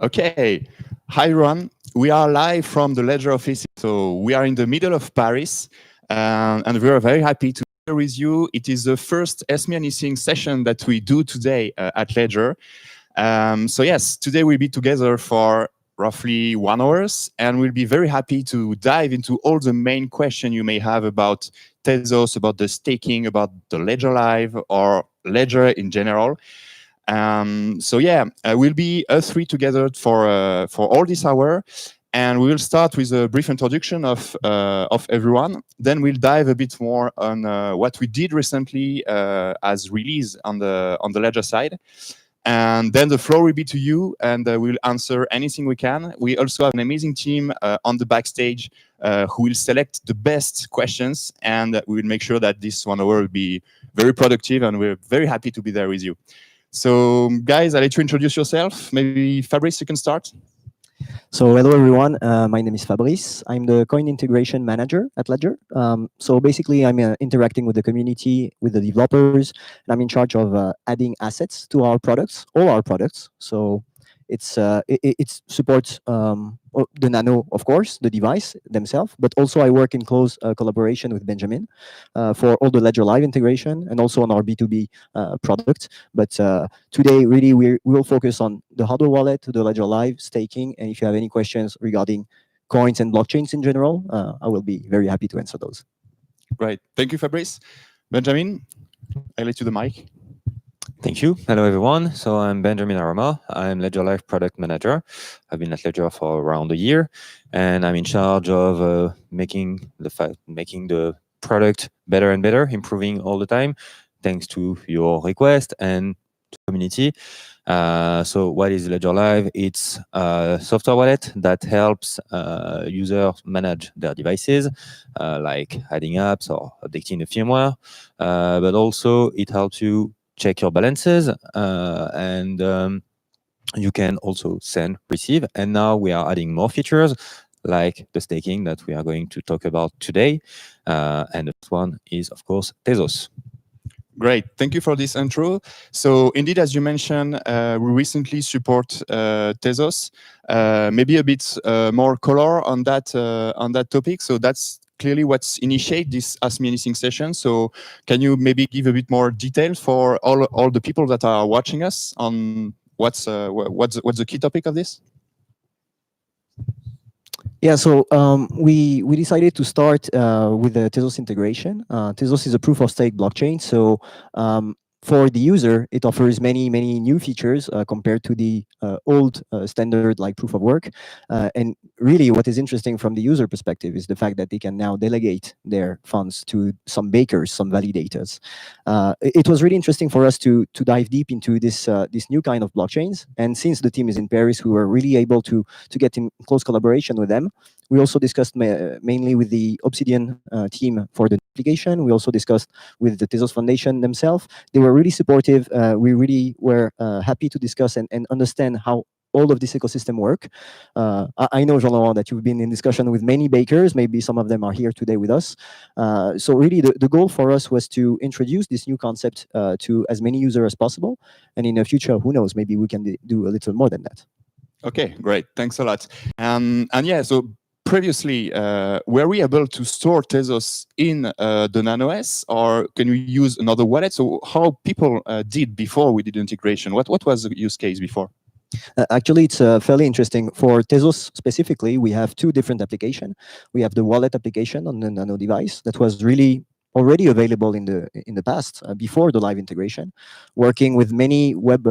Okay. Hi, everyone. We are live from the Ledger office. So we are in the middle of Paris, and we are very happy to be with you. It is the first Ask Me Anything session that we do today at Ledger. So yes, today we'll be together for roughly 1 hour, and we'll be very happy to dive into all the main questions you may have about Tezos, about the staking, about the Ledger Live, or Ledger in general. So yeah, we'll be us three together for all this hour, and we will start with a brief introduction of everyone. Then we'll dive a bit more on what we did recently as release on the Ledger side. And then the floor will be to you, and we'll answer anything we can. We also have an amazing team on the backstage who will select the best questions, and we will make sure that this 1 hour will be very productive, and we're very happy to be there with you. So, guys, I'll let you introduce yourself. Maybe Fabrice, you can start. So hello everyone, my name is Fabrice. I'm the coin integration manager at Ledger. So basically I'm interacting with the community, with the developers, and I'm in charge of adding assets to our products, all our products. So it supports the Nano, of course, the device themselves, but also I work in close collaboration with Benjamin for all the Ledger Live integration and also on our B2B product. But today, really, we will focus on the hardware wallet, the Ledger Live, staking, and if you have any questions regarding coins and blockchains in general, I will be very happy to answer those. Great. Thank you, Fabrice. Benjamin, I let you the mic. Thank you. Hello, everyone. So I'm Benjamin Arama. I'm Ledger Live Product Manager. I've been at Ledger for around a year, and I'm in charge of making the product better and better, improving all the time, thanks to your request and to the community. So what is Ledger Live? It's a software wallet that helps users manage their devices, like adding apps or updating the firmware, but also it helps you check your balances, and you can also send, receive. And now we are adding more features like the staking that we are going to talk about today. And the first one is, of course, Tezos. Great. Thank you for this intro. So indeed, as you mentioned, we recently support Tezos. Maybe a bit more color on that topic. So that's clearly what's initiate this Ask Me Anything session. So can you maybe give a bit more detail for all the people that are watching us on what's the key topic of this? Yeah, so we decided to start with the Tezos integration. Tezos is a proof of stake blockchain, so for the user, it offers many new features compared to the old standard like proof of work. And really, what is interesting from the user perspective is the fact that they can now delegate their funds to some bakers, some validators. It was really interesting for us to dive deep into this new kind of blockchains. And since the team is in Paris, we were really able to get in close collaboration with them. We also discussed mainly with the Obsidian team for the application. We also discussed with the Tezos Foundation themselves. They were really supportive. We really were happy to discuss and understand how all of this ecosystem work. I know, Jean-Laurent, that you've been in discussion with many bakers. Maybe some of them are here today with us. So really, the goal for us was to introduce this new concept to as many users as possible. And in the future, who knows, maybe we can do a little more than that. Okay, great. Thanks a lot. And yeah, so previously, were we able to store Tezos in the NanoS, or can we use another wallet? So how people did before we did integration? What was the use case before? Actually, it's fairly interesting. For Tezos specifically, we have two different applications. We have the wallet application on the Nano device that was really already available in the past before the live integration, working with many web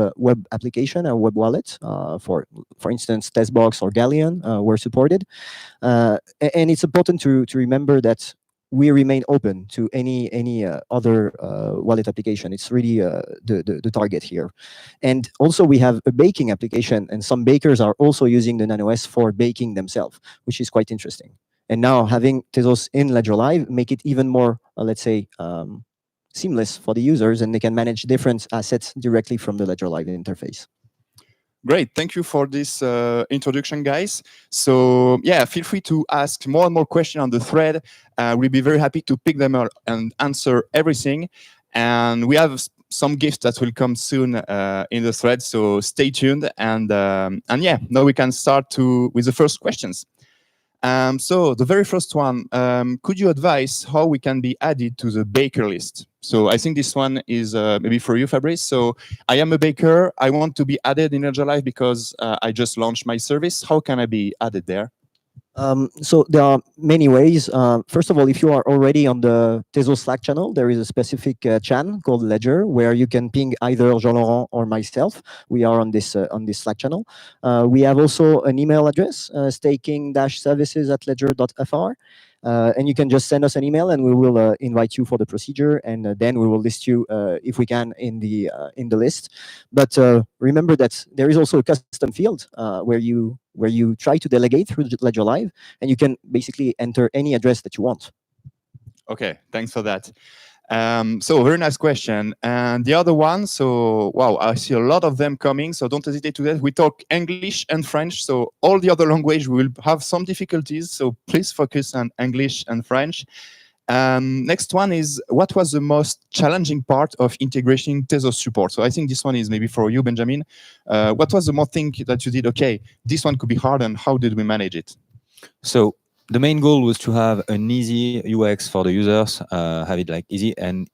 application and web wallets. For instance, Tezbox or Galleon were supported, and it's important to remember that we remain open to any other wallet application. It's really the target here. And also we have a baking application, and some bakers are also using the NanoS for baking themselves, which is quite interesting. And now having Tezos in Ledger Live make it even more, let's say, seamless for the users, and they can manage different assets directly from the Ledger Live interface. Great, thank you for this introduction, guys. So yeah, feel free to ask more and more questions on the thread. We'll be very happy to pick them up and answer everything. And we have some gifts that will come soon in the thread. So stay tuned, and yeah, now we can start with the first questions. So the very first one, could you advise how we can be added to the baker list? So I think this one is maybe for you, Fabrice. So I am a baker. I want to be added in Ledger Live because I just launched my service. How can I be added there? So there are many ways. First of all, if you are already on the Tezos Slack channel, there is a specific channel called Ledger where you can ping either Jean-Laurent or myself. We are on this Slack channel. We have also an email address, staking-services@ledger.fr. And you can just send us an email, and we will invite you for the procedure, and then we will list you if we can in the list. But remember that there is also a custom field where you try to delegate through Ledger Live, and you can basically enter any address that you want. Okay, thanks for that. So very nice question. And the other one, so wow, I see a lot of them coming, so don't hesitate to that. We talk English and French, so all the other language we will have some difficulties, so please focus on English and French. Next one is, what was the most challenging part of integrating Tezos support? So I think this one is maybe for you, Benjamin. What was the more thing that you did, okay, this one could be hard, and how did we manage it? So the main goal was to have an easy UX for the users, have it like easy and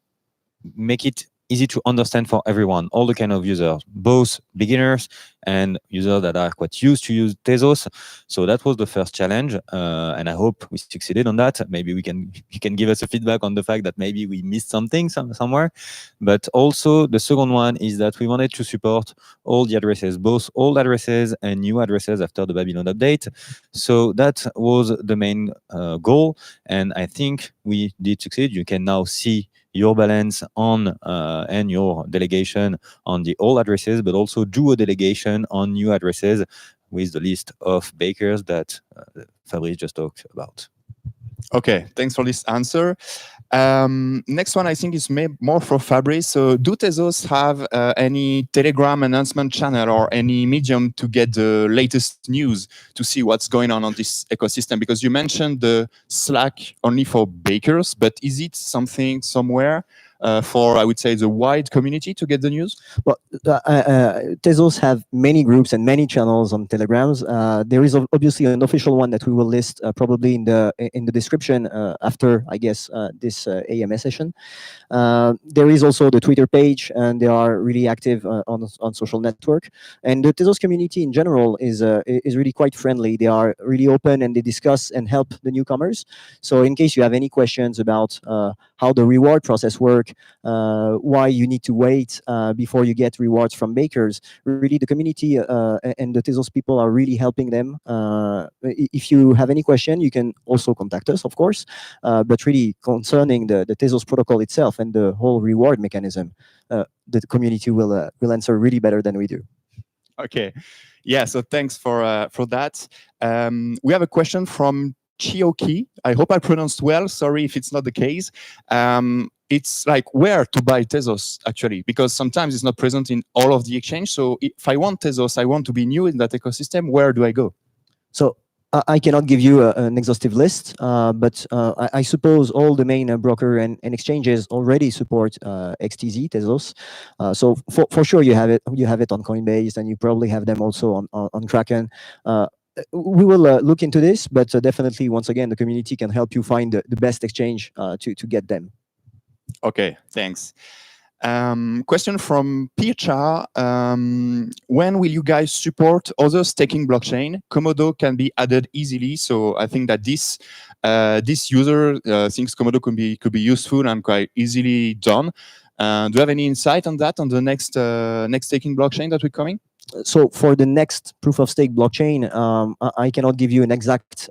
make it easy to understand for everyone, all the kind of users, both beginners and users that are quite used to use Tezos. So that was the first challenge, and I hope we succeeded on that. Maybe you can give us a feedback on the fact that maybe we missed something somewhere. But also the second one is that we wanted to support all the addresses, both old addresses and new addresses after the Babylon update. So that was the main goal, and I think we did succeed. You can now see your balance on and your delegation on the old addresses, but also do a delegation on new addresses with the list of bakers that Fabrice just talked about. Okay, thanks for this answer. Next one, I think, is more for Fabrice. So do Tezos have any Telegram announcement channel or any medium to get the latest news, to see what's going on this ecosystem? Because you mentioned the Slack only for bakers, but is it something somewhere for, I would say, the wide community to get the news? Well, Tezos have many groups and many channels on Telegrams. There is obviously an official one that we will list probably in the description after, I guess, this AMS session. There is also the Twitter page, and they are really active on social network. And the Tezos community in general is really quite friendly. They are really open, and they discuss and help the newcomers. So in case you have any questions about how the reward process works, why you need to wait before you get rewards from bakers, really the community and the Tezos people are really helping them. If you have any question, you can also contact us, of course, but really concerning the Tezos protocol itself and the whole reward mechanism, the community will answer really better than we do. Okay, yeah, so thanks for that. We have a question from Chioki. I hope I pronounced well. Sorry if it's not the case. It's like, where to buy Tezos, actually, because sometimes it's not present in all of the exchange. So if I want Tezos, I want to be new in that ecosystem, where do I go? So I cannot give you an exhaustive list, but I suppose all the main broker and exchanges already support XTZ, Tezos. So for sure you have it on Coinbase, and you probably have them also on Kraken. We will look into this, but definitely, once again, the community can help you find the best exchange to get them. Okay, thanks. Question from Pircha. When will you guys support other staking blockchain? Komodo can be added easily, so I think that this user thinks Komodo could be useful and quite easily done. Do you have any insight on that, on the next staking blockchain that we're coming? So for the next proof of stake blockchain, I cannot give you an exact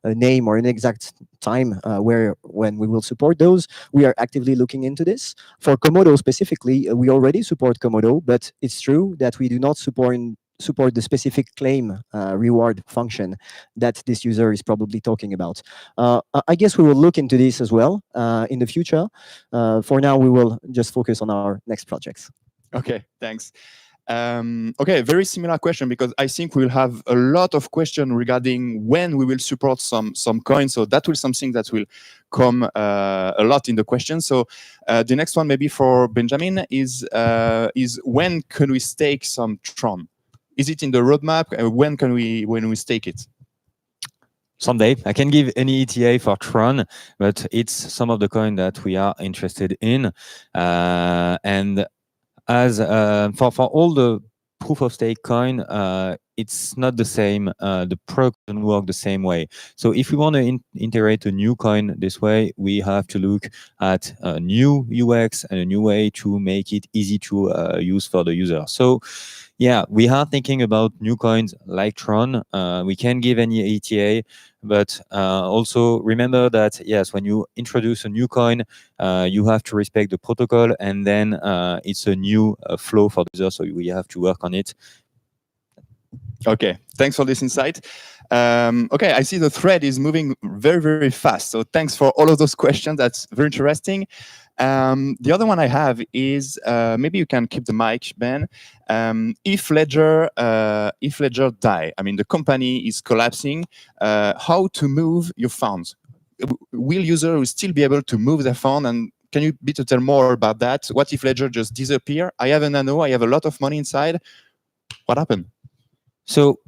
name or an exact time when we will support those. We are actively looking into this. For Komodo specifically, we already support Komodo, but it's true that we do not support the specific claim reward function that this user is probably talking about. I guess we will look into this as well in the future. For now, we will just focus on our next projects. Okay, thanks. Okay, very similar question, because I think we'll have a lot of questions regarding when we will support some coins. So that will something that will come a lot in the question. So the next one, maybe for Benjamin, is when can we stake some Tron? Is it in the roadmap? When we stake it? Someday I can give any ETA for Tron, but it's some of the coin that we are interested in, and as for all the proof of stake coin, it's not the same. The product doesn't work the same way. So if we want to integrate a new coin this way, we have to look at a new UX and a new way to make it easy to use for the user. So yeah, we are thinking about new coins like Tron. We can give any ETA, but also remember that, yes, when you introduce a new coin, you have to respect the protocol, and then it's a new flow for the user, so we have to work on it. Okay, thanks for this insight. Okay, I see the thread is moving very, very fast. So thanks for all of those questions. That's very interesting. The other one I have is, maybe you can keep the mic, Ben. If Ledger die, I mean, the company is collapsing, how to move your funds? Will users still be able to move their fund? And can you tell more about that? What if Ledger just disappear? I have a nano, I have a lot of money inside. What happened? So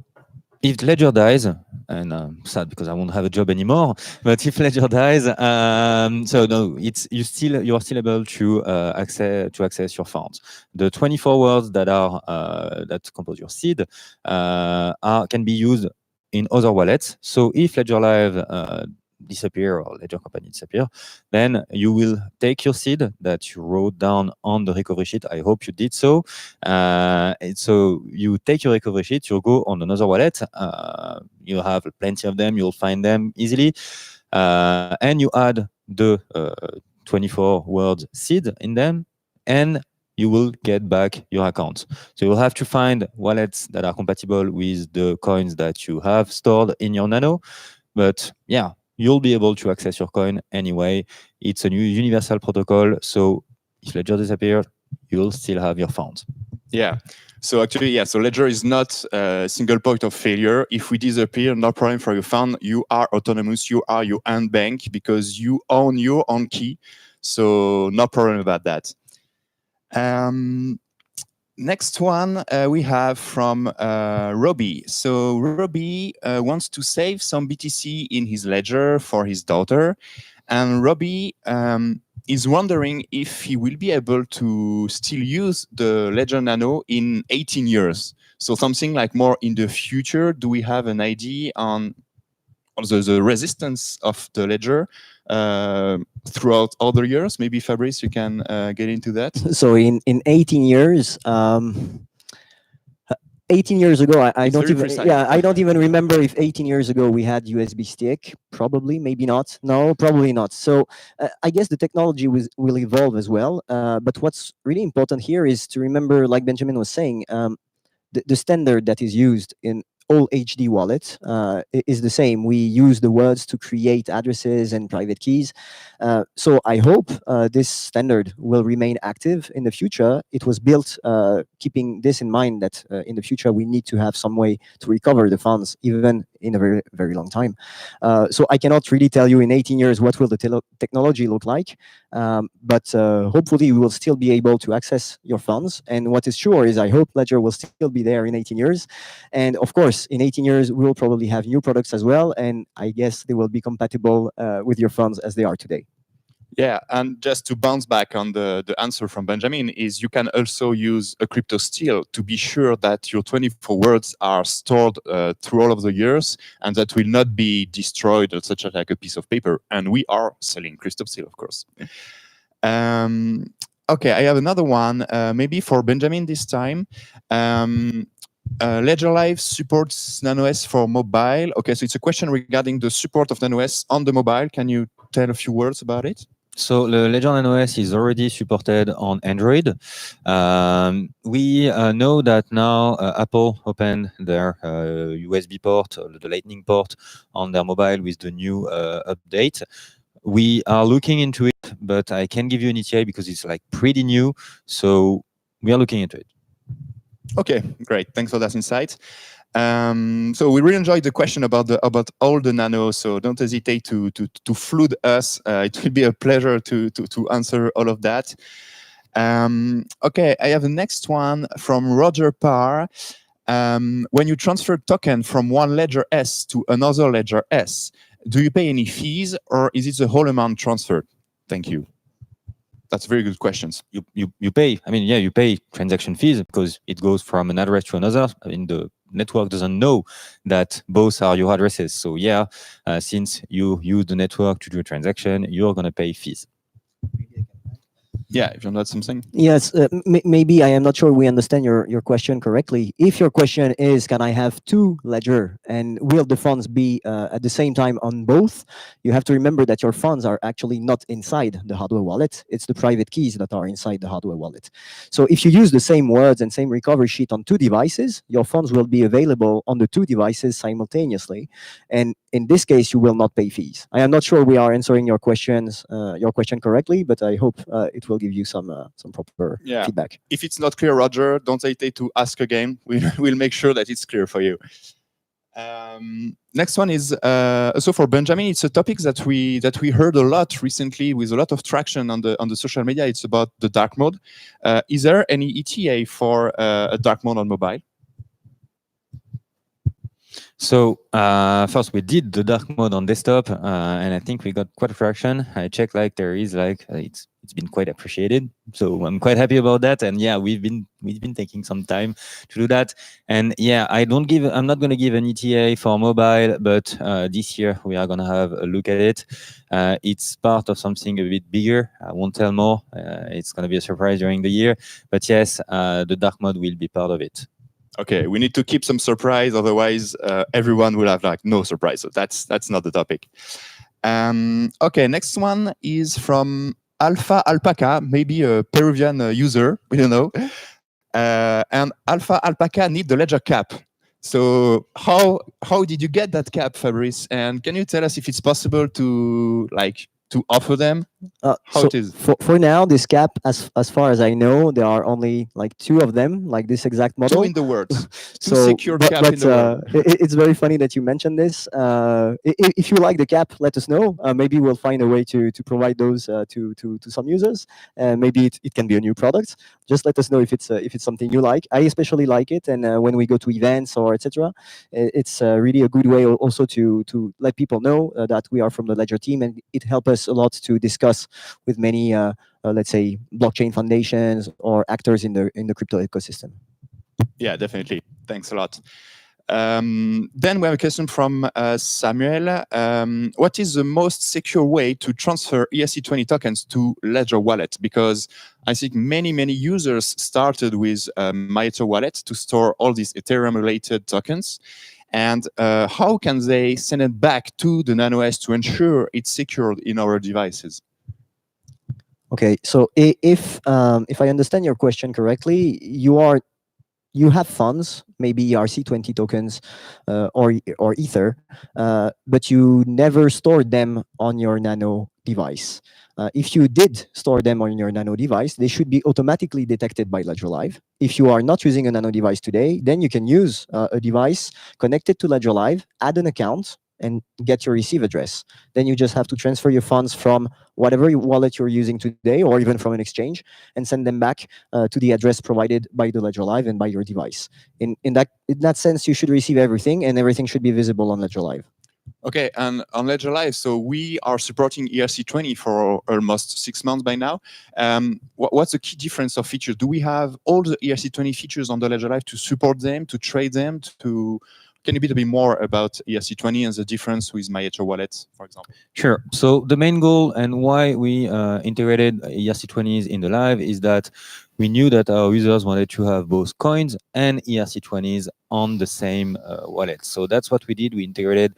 if Ledger dies, and I'm sad because I won't have a job anymore, but if Ledger dies, so no, you are still able to access your funds. The 24 words that are that compose your seed can be used in other wallets. So if Ledger Live disappear or Ledger Company disappear, then you will take your seed that you wrote down on the recovery sheet. I hope you did so. So you take your recovery sheet, you go on another wallet. You have plenty of them. You'll find them easily, and you add the 24 word seed in them, and you will get back your account. So you'll have to find wallets that are compatible with the coins that you have stored in your nano. But yeah, you'll be able to access your coin anyway. It's a new universal protocol. So if Ledger disappears, you'll still have your funds. Yeah. So actually, yeah, so Ledger is not a single point of failure. If we disappear, no problem for your fund. You are autonomous. You are your own bank because you own your own key. So no problem about that. Next one we have from Robbie. So Robbie wants to save some BTC in his ledger for his daughter. And Robbie is wondering if he will be able to still use the Ledger Nano in 18 years. So something like more in the future. Do we have an idea on the resistance of the Ledger throughout other years? Maybe Fabrice, you can get into that. So in 18 years, 18 years ago, I don't even I don't even remember if 18 years ago we had USB stick. Probably, maybe not. No, probably not. So I guess the technology will evolve as well. But what's really important here is to remember, like Benjamin was saying, the standard that is used in all HD wallets is the same. We use the words to create addresses and private keys. So I hope this standard will remain active in the future. It was built keeping this in mind, that in the future we need to have some way to recover the funds, even in a very, very long time. So I cannot really tell you in 18 years what will the technology look like, but hopefully we will still be able to access your funds. And what is sure is I hope Ledger will still be there in 18 years. And of course, in 18 years, we will probably have new products as well. And I guess they will be compatible with your funds as they are today. Yeah, and just to bounce back on the answer from Benjamin, is you can also use a crypto steal to be sure that your 24 words are stored through all of the years and that will not be destroyed, such as like a piece of paper. And we are selling crypto steal, of course. Okay, I have another one, maybe for Benjamin this time. Ledger Live supports NanoS for mobile. Okay, so it's a question regarding the support of NanoS on the mobile. Can you tell a few words about it? So the Ledger NanoS is already supported on Android. We know that now Apple opened their USB port, the Lightning port, on their mobile with the new update. We are looking into it, but I can't give you an ETA because it's like pretty new. So we are looking into it. Okay, great. Thanks for that insight. So we really enjoyed the question about all the nano. So don't hesitate to flood us. It will be a pleasure to answer all of that. Okay, I have the next one from Roger Parr. When you transfer token from one ledger S to another ledger S, do you pay any fees, or is it the whole amount transferred? Thank you. That's very good questions. You pay. I mean, yeah, you pay transaction fees because it goes from an address to another. I mean, the network doesn't know that both are your addresses. So yeah, since you use the network to do a transaction, you're gonna pay fees. Yeah, if you want something. Yes, maybe I am not sure we understand your question correctly. If your question is, can I have two ledger and will the funds be at the same time on both? You have to remember that your funds are actually not inside the hardware wallet. It's the private keys that are inside the hardware wallet. So if you use the same words and same recovery sheet on two devices, your funds will be available on the two devices simultaneously. And in this case, you will not pay fees. I am not sure we are answering your question correctly, but I hope it will give you some proper feedback. If it's not clear, Roger, don't hesitate to ask again. We'll make sure that it's clear for you. Next one is so for Benjamin. It's a topic that we heard a lot recently with a lot of traction on the social media. It's about the dark mode. Is there any ETA for a dark mode on mobile? So first we did the dark mode on desktop, and I think we got quite a traction. I checked, like there is like it's been quite appreciated, so I'm quite happy about that. And yeah, we've been taking some time to do that. And yeah, I'm not going to give an ETA for mobile, but this year we are going to have a look at it. It's part of something a bit bigger. I won't tell more. It's going to be a surprise during the year. But yes, the dark mode will be part of it. Okay, we need to keep some surprise, otherwise everyone will have like no surprise. So that's not the topic. Okay, next one is from Alpha Alpaca, maybe a Peruvian user, we don't know. And Alpha Alpaca need the ledger cap. So how did you get that cap, Fabrice? And can you tell us if it's possible to offer them? How it is? For now, this cap, as far as I know, there are only like two of them, like this exact model. Two in the world. Two secure cap in the world. It's very funny that you mentioned this. If you like the cap, let us know. Maybe we'll find a way to provide those to some users. Maybe it can be a new product. Just let us know if it's something you like. I especially like it, and when we go to events or etc., it's really a good way also to let people know that we are from the Ledger team, and it helps us a lot to discuss with many, let's say, blockchain foundations or actors in the crypto ecosystem. Yeah, definitely. Thanks a lot. Then we have a question from Samuel. What is the most secure way to transfer ERC20 tokens to Ledger Wallet? Because I think many users started with MyEther Wallet to store all these Ethereum-related tokens. And how can they send it back to the NanoS to ensure it's secured in our devices? Okay, so if I understand your question correctly, you have funds, maybe ERC20 tokens or Ether, but you never stored them on your Nano device. If you did store them on your Nano device, they should be automatically detected by Ledger Live. If you are not using a Nano device today, then you can use a device connected to Ledger Live, add an account, and get your receive address. Then you just have to transfer your funds from whatever wallet you're using today, or even from an exchange, and send them back to the address provided by the Ledger Live and by your device. In that sense, you should receive everything, and everything should be visible on Ledger Live. Okay, and on Ledger Live, so we are supporting ERC20 for almost 6 months by now. What's the key difference of features? Do we have all the ERC20 features on the Ledger Live to support them, to trade them, to... Can you be a bit more about ERC20 and the difference with MyEther Wallet, for example? Sure. So the main goal and why we integrated ERC20s in the Live is that we knew that our users wanted to have both coins and ERC20s on the same wallet. So that's what we did. We integrated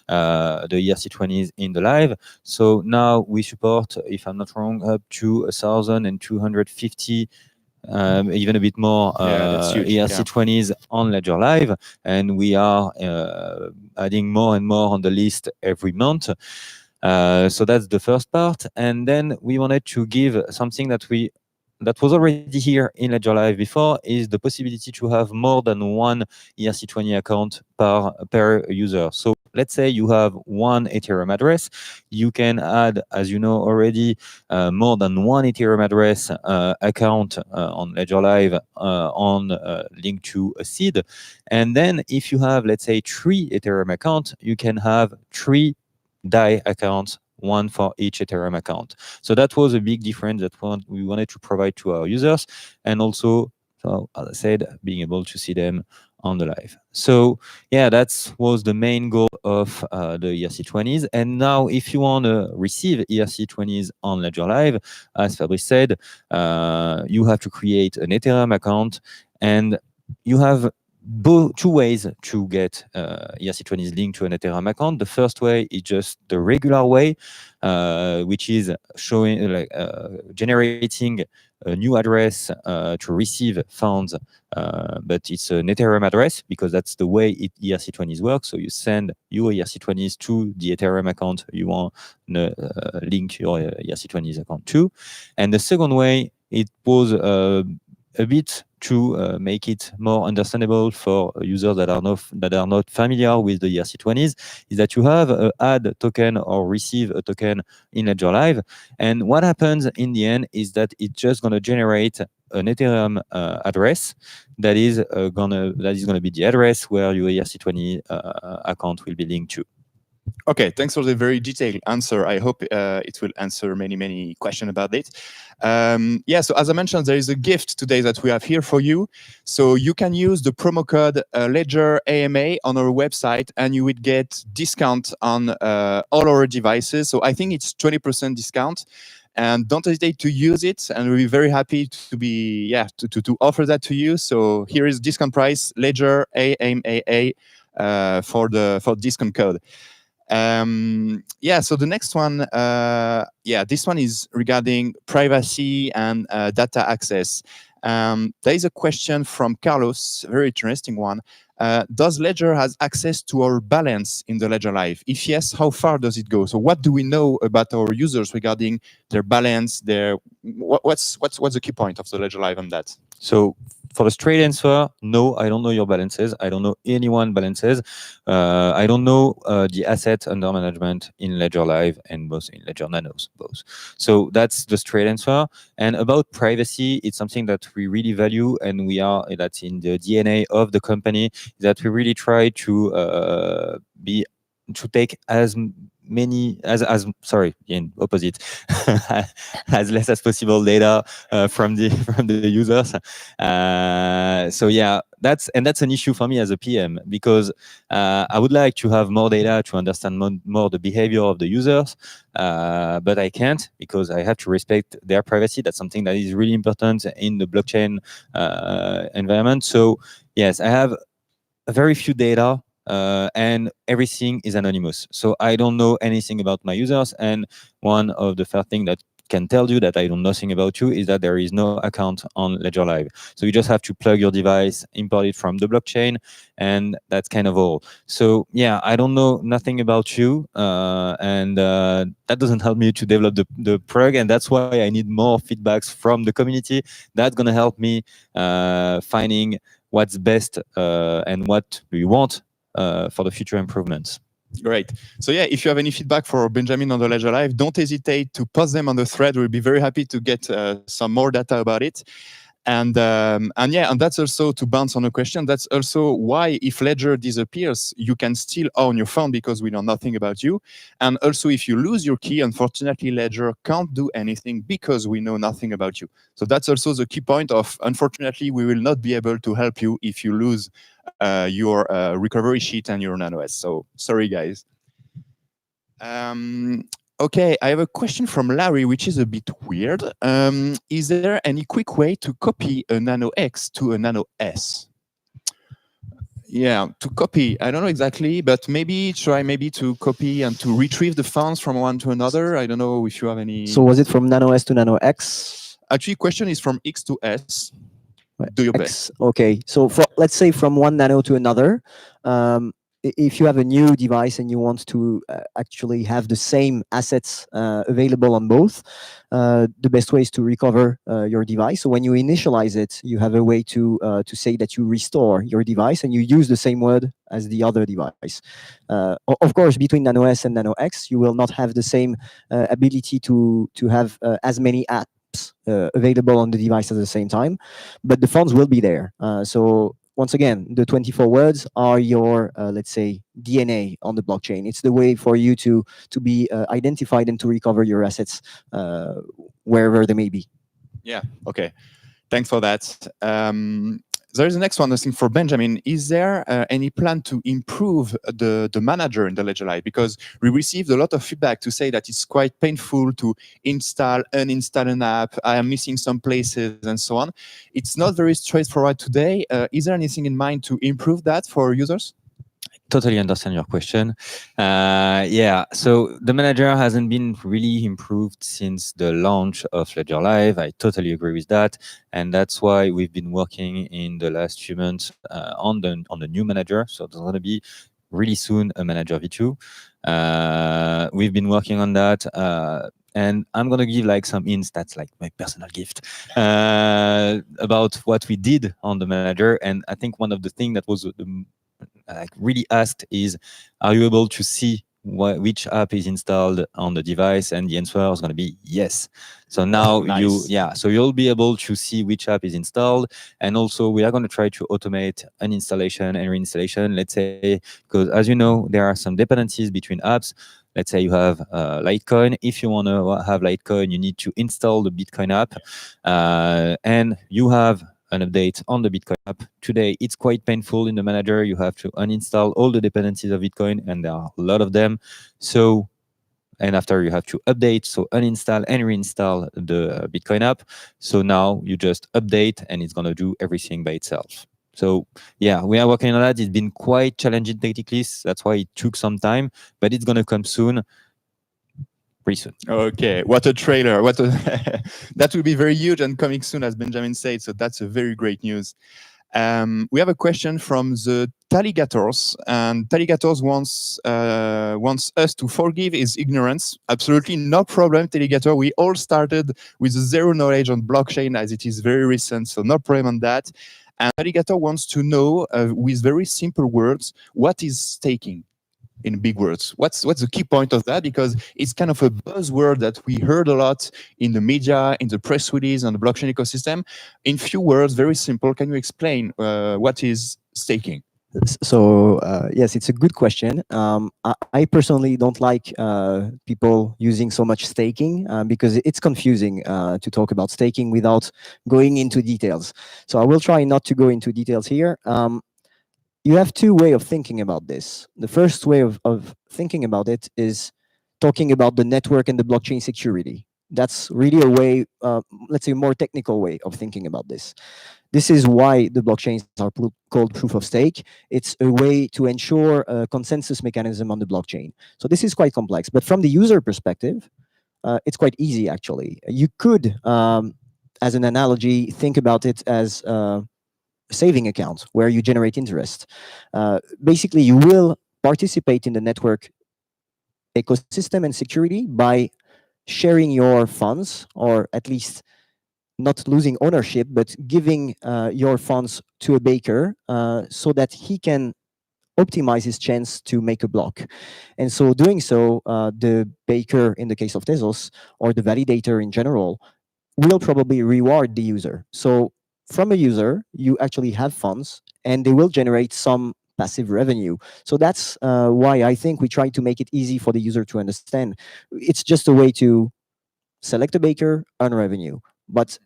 the ERC20s in the Live. So now we support, if I'm not wrong, up to 1,250 even a bit more ERC20s on Ledger Live, and we are adding more and more on the list every month. So that's the first part. And then we wanted to give something that we that was already here in Ledger Live before is the possibility to have more than one ERC20 account per user. So let's say you have one Ethereum address, you can add, as you know already, more than one Ethereum address account on Ledger Live linked to a seed. And then if you have, let's say, 3 Ethereum accounts, you can have 3 DAI accounts, one for each Ethereum account. So that was a big difference that we wanted to provide to our users, and also, so as I said, being able to see them on the live. So yeah, that was the main goal of the ERC20s. And now, if you want to receive ERC20s on Ledger Live, as Fabrice said, you have to create an Ethereum account, and you have two ways to get ERC20s linked to an Ethereum account. The first way is just the regular way, which is showing generating a new address to receive funds, but it's an Ethereum address because that's the way ERC20s work. So you send your ERC20s to the Ethereum account you want to link your ERC20s account to. And the second way, it was a bit to make it more understandable for users that are not familiar with the ERC20s, is that you have add a token or receive a token in Ledger Live, and what happens in the end is that it's just going to generate an Ethereum address that is gonna be the address where your ERC20 account will be linked to. Okay, thanks for the very detailed answer. I hope it will answer many questions about it. Yeah, so as I mentioned, there is a gift today that we have here for you. So you can use the promo code Ledger AMA on our website, and you would get discount on all our devices. So I think it's 20% discount. And don't hesitate to use it, and we'll be very happy to offer that to you. So here is discount price Ledger AMA for discount code. Yeah, so the next one, this one is regarding privacy and data access. There is a question from Carlos, a very interesting one. Does Ledger has access to our balance in the Ledger Live? If yes, how far does it go? So what do we know about our users regarding their balance, what's the key point of the Ledger Live on that? So for the straight answer, no, I don't know your balances. I don't know anyone's balances. I don't know the asset under management in Ledger Live and both in Ledger Nanos, both. So that's the straight answer. And about privacy, it's something that we really value, and that's in the DNA of the company, that we really try to take as many as less as possible data from the users. So yeah, that's an issue for me as a PM, because I would like to have more data to understand more the behavior of the users, but I can't, because I have to respect their privacy. That's something that is really important in the blockchain environment. So yes, I have a very few data, and everything is anonymous. So I don't know anything about my users. And one of the first things that can tell you that I know nothing about you is that there is no account on Ledger Live. So you just have to plug your device, import it from the blockchain, and that's kind of all. So yeah, I don't know nothing about you, and that doesn't help me to develop the product, and that's why I need more feedbacks from the community. That's going to help me finding what's best and what we want for the future improvements. Great. So yeah, if you have any feedback for Benjamin on the Ledger Live, don't hesitate to post them on the thread. We'll be very happy to get some more data about it. And that's also, to bounce on a question, that's also why if Ledger disappears, you can still own your fund, because we know nothing about you. And also, if you lose your key, unfortunately, Ledger can't do anything because we know nothing about you. So that's also the key point of, unfortunately, we will not be able to help you if you lose your recovery sheet and your NanoS. So sorry, guys. Okay, I have a question from Larry, which is a bit weird. Is there any quick way to copy a Nano X to a Nano S? Yeah, to copy, I don't know exactly, but try to copy and to retrieve the funds from one to another. I don't know if you have any... So was it from Nano S to Nano X? Actually, question is from X to S. Do your best. Okay, so let's say from one nano to another. if you have a new device and you want to actually have the same assets available on both, the best way is to recover your device. So when you initialize it, you have a way to say that you restore your device and you use the same word as the other device. Of course, between Nano S and Nano X, you will not have the same ability to have as many apps available on the device at the same time, but the funds will be there. So once again, the 24 words are your, let's say, DNA on the blockchain. It's the way for you to be identified and to recover your assets wherever they may be. Yeah, okay. Thanks for that. There is the next one, I think, for Benjamin. Is there any plan to improve the manager in the Ledger Live? Because we received a lot of feedback to say that it's quite painful to install, uninstall an app. I am missing some places and so on. It's not very straightforward today. Is there anything in mind to improve that for users? Totally understand your question. Yeah, so the manager hasn't been really improved since the launch of Ledger Live. I totally agree with that, and that's why we've been working in the last few months on the new manager. So there's going to be really soon a manager v2. We've been working on that. And I'm going to give like some hints, that's like my personal gift, about what we did on the manager. And I think one of the things that was like really asked is, are you able to see which app is installed on the device? And the answer is going to be yes. So now so you'll be able to see which app is installed. And also we are going to try to automate an installation and reinstallation, let's say, because as you know, there are some dependencies between apps. Let's say you have Litecoin. If you want to have Litecoin, you need to install the Bitcoin app, and you have an update on the Bitcoin app. Today, it's quite painful in the manager. You have to uninstall all the dependencies of Bitcoin, and there are a lot of them. So, and after you have to update, so uninstall and reinstall the Bitcoin app. So now you just update and it's going to do everything by itself. So yeah, we are working on that. It's been quite challenging technically. That's why it took some time, but it's going to come soon. Pretty soon. Okay, what a trailer. That will be very huge and coming soon, as Benjamin said. So that's a very great news. We have a question from the Taligators, and Taligators wants us to forgive his ignorance. Absolutely no problem, Taligator. We all started with zero knowledge on blockchain, as it is very recent, so no problem on that. And Taligator wants to know, with very simple words, what is staking? In big words, what's the key point of that? Because it's kind of a buzzword that we heard a lot in the media, in the press release, on the blockchain ecosystem. In few words, very simple, can you explain what is staking? So yes, it's a good question. I personally don't like people using so much staking because it's confusing to talk about staking without going into details. So I will try not to go into details here. You have two ways of thinking about this. The first way of thinking about it is talking about the network and the blockchain security. That's really a way, let's say, a more technical way of thinking about this. This is why the blockchains are called proof of stake. It's a way to ensure a consensus mechanism on the blockchain. So this is quite complex, but from the user perspective, it's quite easy, actually. You could, as an analogy, think about it as saving account where you generate interest. Basically, you will participate in the network ecosystem and security by sharing your funds, or at least not losing ownership, but giving your funds to a baker so that he can optimize his chance to make a block. And so doing so, the baker, in the case of Tezos, or the validator in general, will probably reward the user. So from a user, you actually have funds, and they will generate some passive revenue. So that's why I think we try to make it easy for the user to understand. It's just a way to select a baker, earn revenue. But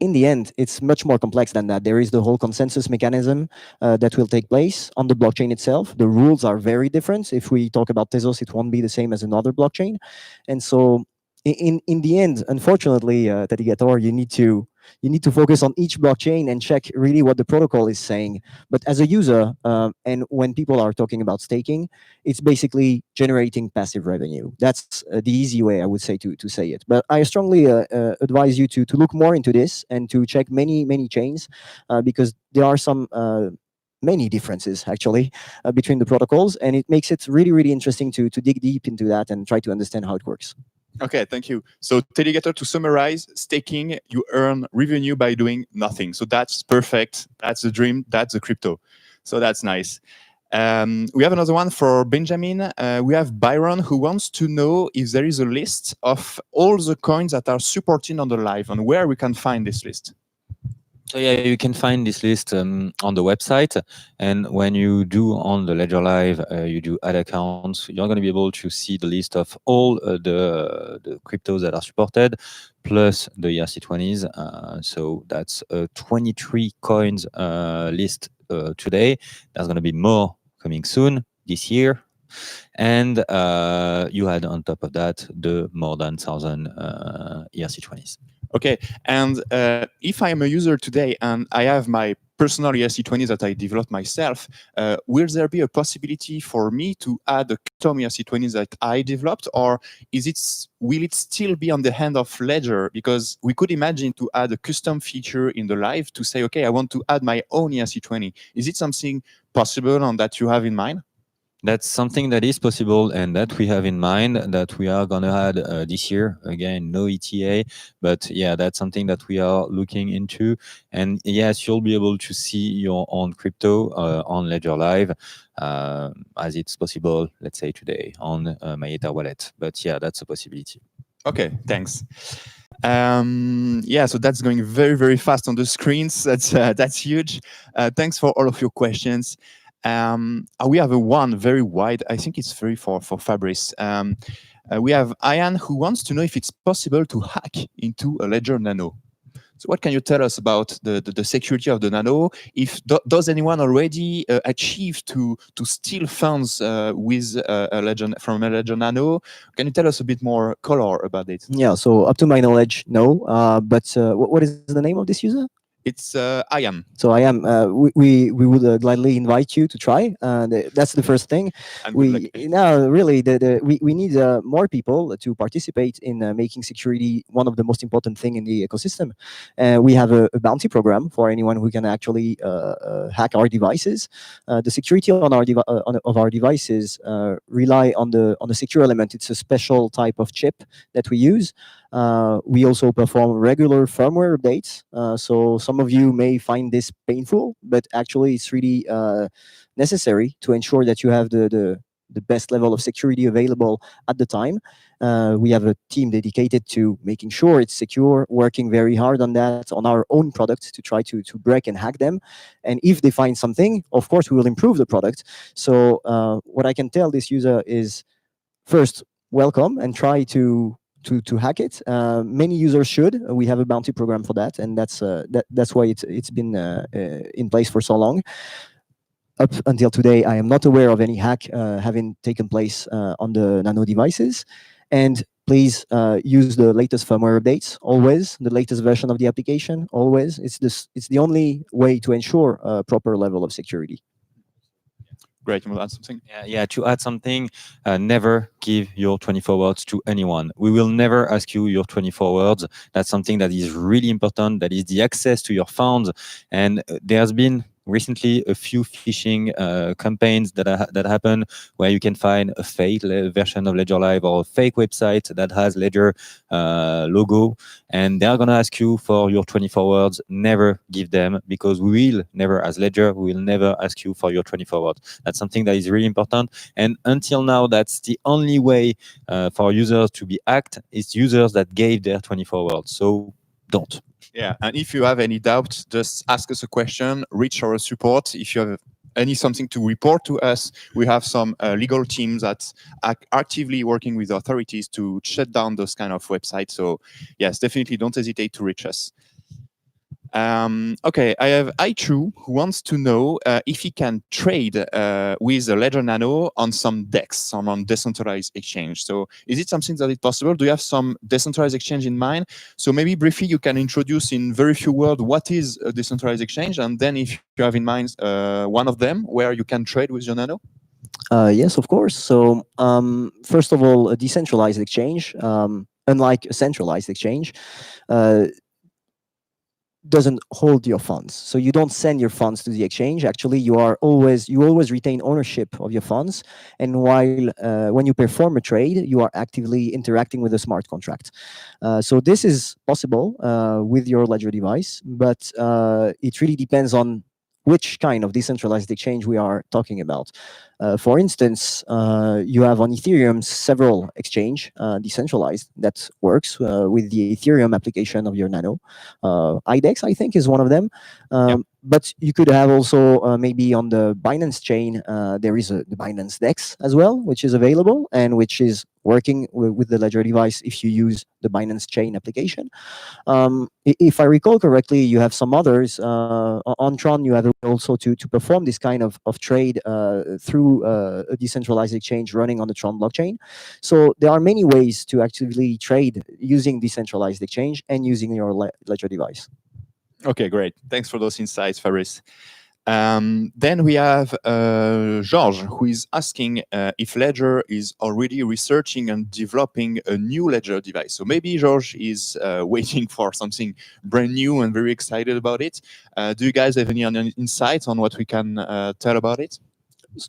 in the end, it's much more complex than that. There is the whole consensus mechanism that will take place on the blockchain itself. The rules are very different. If we talk about Tezos, it won't be the same as another blockchain. And so in the end, unfortunately, Tadigator, you need to focus on each blockchain and check really what the protocol is saying. But as a user, and when people are talking about staking, it's basically generating passive revenue. That's the easy way, I would say, to say it. But I strongly advise you to look more into this and to check many chains, because there are some many differences actually between the protocols, and it makes it really, really interesting to dig deep into that and try to understand how it works. Okay, thank you. So Delegator, to summarize, staking, you earn revenue by doing nothing. So that's perfect. That's the dream. That's the crypto. So that's nice. We have another one for Benjamin. We have Byron, who wants to know if there is a list of all the coins that are supported on the live and where we can find this list. So yeah, you can find this list on the website, and when you do on the Ledger Live, you do add accounts, you're going to be able to see the list of all the cryptos that are supported, plus the ERC20s. So that's a 23 coins list today. There's going to be more coming soon this year. And you had on top of that the more than 1,000 ERC20s. Okay, and if I am a user today and I have my personal ERC20 that I developed myself, will there be a possibility for me to add a custom ERC20 that I developed, or will it still be on the hand of Ledger? Because we could imagine to add a custom feature in the live to say, okay, I want to add my own ERC20. Is it something possible and that you have in mind? That's something that is possible and that we have in mind, that we are going to add this year. Again, no ETA, but yeah, that's something that we are looking into. And yes, you'll be able to see your own crypto on Ledger Live, as it's possible, let's say today, on my Ether wallet. But yeah, that's a possibility. Okay, thanks. Yeah, so that's going very, very fast on the screens. That's huge. Thanks for all of your questions. We have one very wide, I think it's very for Fabrice. We have Ian, who wants to know if it's possible to hack into a Ledger Nano. So what can you tell us about the security of the Nano? Does anyone already achieve to steal funds with from a Ledger Nano? Can you tell us a bit more color about it? Yeah, so up to my knowledge, no. But what is the name of this user? It's I am. So I am. We would gladly invite you to try. That's the first thing. We need more people to participate in making security one of the most important thing in the ecosystem. We have a bounty program for anyone who can actually hack our devices. The security on of our devices rely on the secure element. It's a special type of chip that we use. We also perform regular firmware updates. So some of you may find this painful, but actually it's really necessary to ensure that you have the best level of security available at the time. We have a team dedicated to making sure it's secure, working very hard on that, on our own product to try to break and hack them. And if they find something, of course, we will improve the product. So what I can tell this user is, first, welcome and try to hack it. Many users should. We have a bounty program for that, and that's why it's been in place for so long. Up until today, I am not aware of any hack having taken place on the Nano devices. And please use the latest firmware updates, always, the latest version of the application, always. It's the only way to ensure a proper level of security. Great, you want to add something? Yeah, to add something, never give your 24 words to anyone. We will never ask you your 24 words. That's something that is really important. That is the access to your funds. And there's been recently a few phishing campaigns that happen where you can find a fake version of Ledger Live or a fake website that has Ledger logo, and they're going to ask you for your 24 words. Never give them, because we will never, as Ledger, we will never ask you for your 24 words. That's something that is really important, and until now, that's the only way for users to be hacked is users that gave their 24 words. So don't. Yeah, and if you have any doubts, just ask us a question, reach our support. If you have something to report to us, we have some legal teams that are actively working with authorities to shut down those kind of websites. So yes, definitely don't hesitate to reach us. Okay, I have Aichu, who wants to know if he can trade with a Ledger Nano on some DEX, on decentralized exchange. So is it something that is possible? Do you have some decentralized exchange in mind? So maybe briefly you can introduce in very few words what is a decentralized exchange, and then if you have in mind one of them where you can trade with your Nano? Yes, of course. So first of all, a decentralized exchange, unlike a centralized exchange, doesn't hold your funds. So you don't send your funds to the exchange. Actually, you always retain ownership of your funds. And while when you perform a trade, you are actively interacting with a smart contract. So this is possible with your Ledger device, but it really depends on which kind of decentralized exchange we are talking about. For instance, you have on Ethereum several exchange decentralized that works with the Ethereum application of your Nano. IDEX, I think, is one of them. But you could have also maybe on the Binance chain, there is the Binance DEX as well, which is available and which is working with the Ledger device if you use the Binance chain application. If I recall correctly, you have some others. On Tron, you have also to perform this kind of trade through a decentralized exchange running on the Tron blockchain. So there are many ways to actively trade using decentralized exchange and using your Ledger device. Okay, great. Thanks for those insights, Fabrice. Then we have George, who is asking if Ledger is already researching and developing a new Ledger device. So maybe George is waiting for something brand new and very excited about it. Do you guys have any insights on what we can tell about it?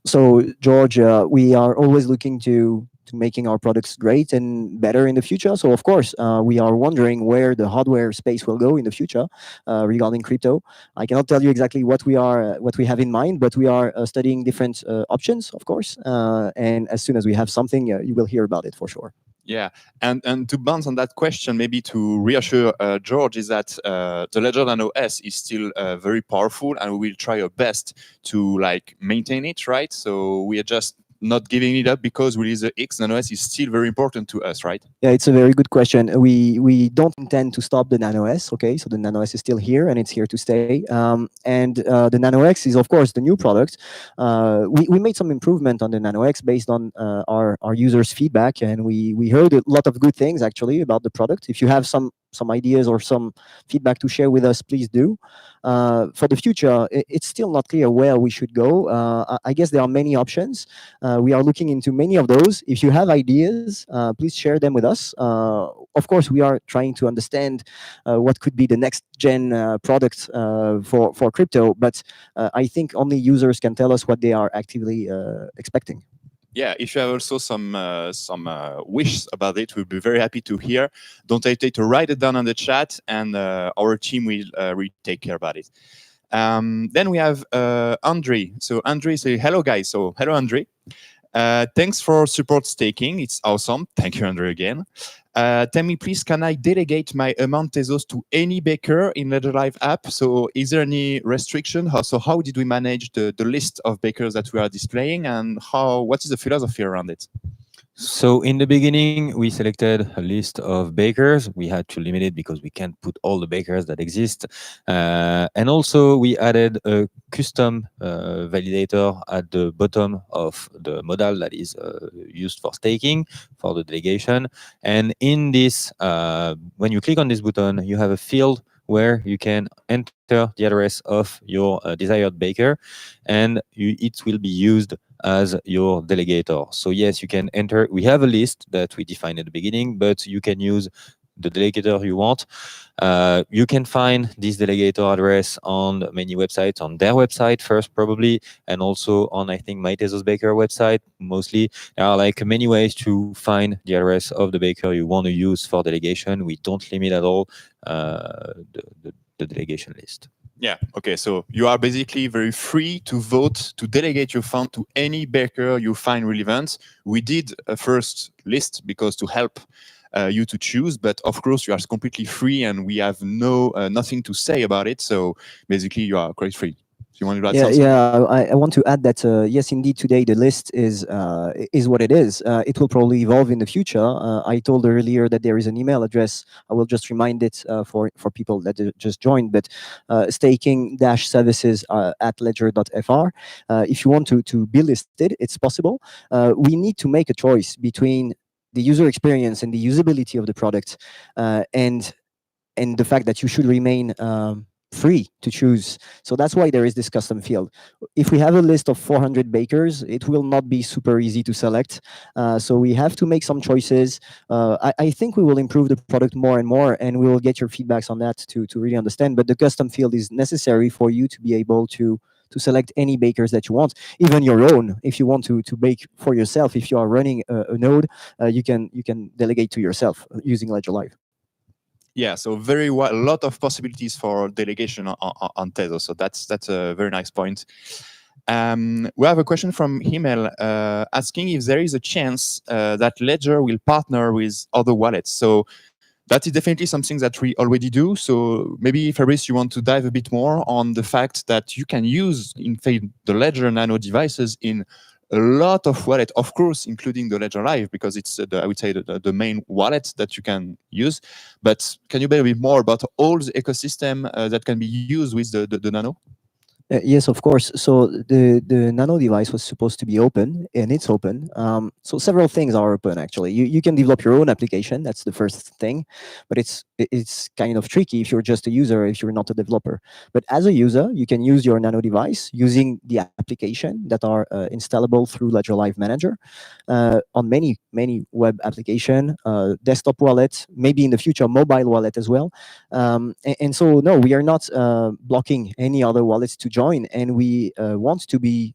So George, we are always looking to making our products great and better in the future. So of course, we are wondering where the hardware space will go in the future regarding crypto. I cannot tell you exactly what we have in mind, but we are studying different options, of course. And as soon as we have something, you will hear about it for sure. Yeah, and to bounce on that question, maybe to reassure George, is that the Ledger Nano S is still very powerful, and we will try our best to maintain it, right? So we are just not giving it up because release the X. Nano S is still very important to us, right? Yeah, it's a very good question. We don't intend to stop the Nano S, okay? So the Nano S is still here and it's here to stay. And the Nano X is, of course, the new product. We made some improvement on the Nano X based on our users' feedback, and we heard a lot of good things actually about the product. If you have some ideas or some feedback to share with us, please do. For the future, it's still not clear where we should go. I guess there are many options. We are looking into many of those. If you have ideas, please share them with us. Of course, we are trying to understand what could be the next gen product for crypto, but I think only users can tell us what they are actively expecting. Yeah, if you have also some wishes about it, we'll be very happy to hear. Don't hesitate to write it down on the chat, and our team will really take care about it. Then we have Andre. So Andre say hello, guys. So hello, Andre. Thanks for support staking. It's awesome. Thank you, Andre, again. Tell me, please, can I delegate my amount Tezos to any baker in Ledger Live app? So is there any restriction? So how did we manage the list of bakers that we are displaying, and what is the philosophy around it? So in the beginning, we selected a list of bakers. We had to limit it because we can't put all the bakers that exist. And also we added a custom validator at the bottom of the modal that is used for staking, for the delegation. And in this, when you click on this button, you have a field where you can enter the address of your desired baker, and it will be used as your delegator. So yes, you can enter. We have a list that we defined at the beginning, but you can use the delegator you want. You can find this delegator address on many websites, on their website first probably, and also on, I think, my Tezos Baker website mostly. There are many ways to find the address of the baker you want to use for delegation. We don't limit at all the delegation list. Yeah, okay, so you are basically very free to vote, to delegate your fund to any baker you find relevant. We did a first list because to help you to choose, but of course you are completely free and we have nothing to say about it. So basically you are quite free. Do you want to add something? Yeah, I want to add that yes, indeed, today the list is what it is. It will probably evolve in the future. I told earlier that there is an email address. I will just remind it for people that just joined. But staking-services at ledger.fr. If you want to be listed, it's possible. We need to make a choice between the user experience and the usability of the product, and the fact that you should remain free to choose. So that's why there is this custom field. If we have a list of 400 bakers, it will not be super easy to select. So we have to make some choices. I think we will improve the product more and more, and we will get your feedbacks on that to really understand. But the custom field is necessary for you to be able to select any bakers that you want, even your own. If you want to bake for yourself, if you are running a node, you can delegate to yourself using Ledger Live. Yeah, so a lot of possibilities for delegation on Tezos. So that's a very nice point. We have a question from Himmel asking if there is a chance that Ledger will partner with other wallets. So that is definitely something that we already do. So maybe, Fabrice, you want to dive a bit more on the fact that you can use, in fact, the Ledger Nano devices in a lot of wallets, of course, including the Ledger Live, because it's, I would say, the main wallet that you can use. But can you be a bit more about all the ecosystem that can be used with the Nano? Yes, of course. So the Nano device was supposed to be open, and it's open. So several things are open, actually. You can develop your own application. That's the first thing, but it's kind of tricky if you're just a user, if you're not a developer. But as a user, you can use your Nano device using the application that are installable through Ledger Live Manager on many web application, desktop wallet, maybe in the future mobile wallet as well. And so no, we are not blocking any other wallets to join, and we want to be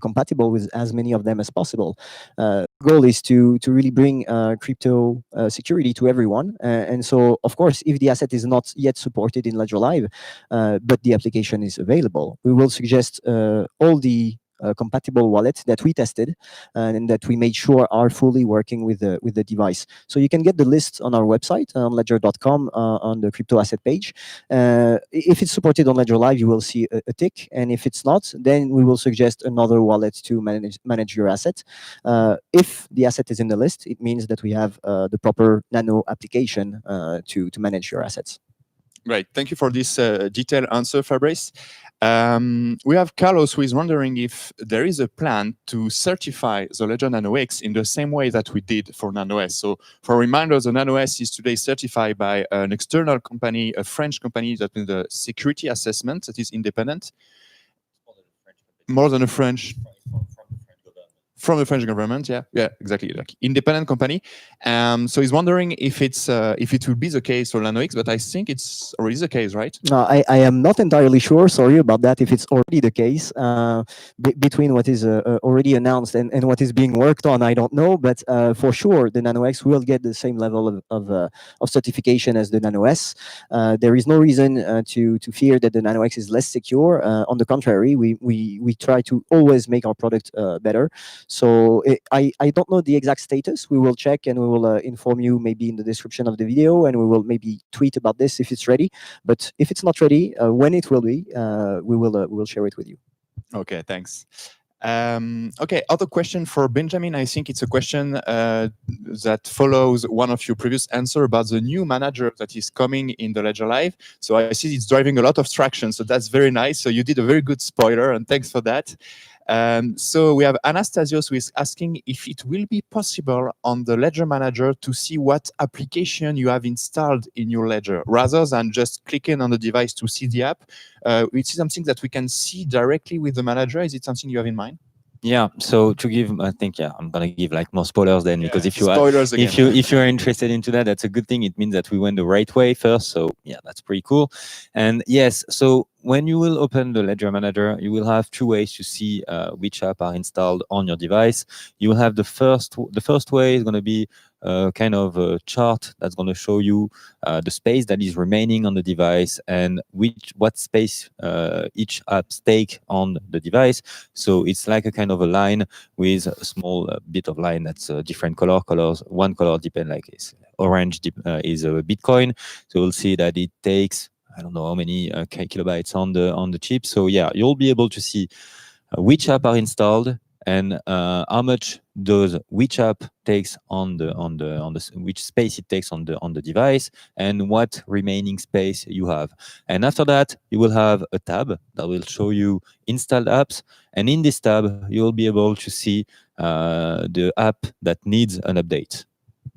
compatible with as many of them as possible. Goal is to really bring crypto security to everyone. And so, of course, if the asset is not yet supported in Ledger Live, but the application is available, we will suggest all the compatible wallets that we tested and that we made sure are fully working with the device. So you can get the list on our website on ledger.com on the crypto asset page. If it's supported on Ledger Live, you will see a tick, and if it's not, then we will suggest another wallet to manage your asset. If the asset is in the list, it means that we have the proper Nano application to manage your assets. Right. Thank you for this detailed answer, Fabrice. We have Carlos, who is wondering if there is a plan to certify the Ledger Nano X in the same way that we did for Nano S. So for reminders, the Nano S is today certified by an external company, a French company that does the security assessment that is independent. More than a French. From the French government, yeah, exactly, like independent company. So he's wondering if it will be the case for Nano X, but I think it's already the case, right? I am not entirely sure. Sorry about that. If it's already the case, between what is already announced and what is being worked on, I don't know. But for sure, the Nano X will get the same level of certification as the Nano S. There is no reason to fear that the Nano X is less secure. On the contrary, we try to always make our product better. So I don't know the exact status. We will check and we will inform you maybe in the description of the video, and we will maybe tweet about this if it's ready. But if it's not ready, when it will be, we will share it with you. Okay, thanks. Okay, other question for Benjamin. I think it's a question that follows one of your previous answer about the new manager that is coming in the Ledger Live. So I see it's driving a lot of traction. So that's very nice. So you did a very good spoiler, and thanks for that. So we have Anastasios who is asking if it will be possible on the Ledger Manager to see what application you have installed in your Ledger, rather than just clicking on the device to see the app. Is it something that we can see directly with the manager? Is it something you have in mind? Yeah. So to give, I think, I'm gonna give like more spoilers then, because if you spoilers again. if you're interested into that, that's a good thing. It means that we went the right way first. So yeah, that's pretty cool. And yes, so when you will open the Ledger Manager, you will have two ways to see which app are installed on your device. You will have the first way is going to be kind of a chart that's going to show you the space that is remaining on the device and what space each app take on the device. So it's like a kind of a line with a small bit of line that's different colors. One color depend like is orange is a Bitcoin. So we'll see that it takes, I don't know how many kilobytes on the chip. So yeah, you'll be able to see which app are installed and how much does which app takes on the which space it takes on the device, and what remaining space you have. And after that, you will have a tab that will show you installed apps, and in this tab you will be able to see the app that needs an update.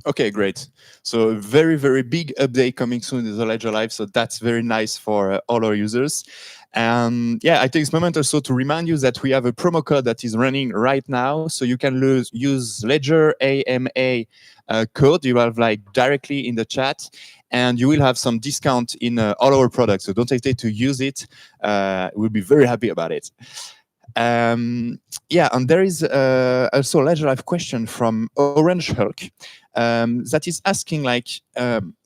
Okay, great. So very, very big update coming soon in the Ledger Live. So that's very nice for all our users. And yeah, I take this moment also to remind you that we have a promo code that is running right now. So you can use Ledger AMA code. You have like directly in the chat, and you will have some discount in all our products. So don't hesitate to use it. We'll be very happy about it. Yeah, and there is also a Ledger Live question from Orange Hulk that is asking, like,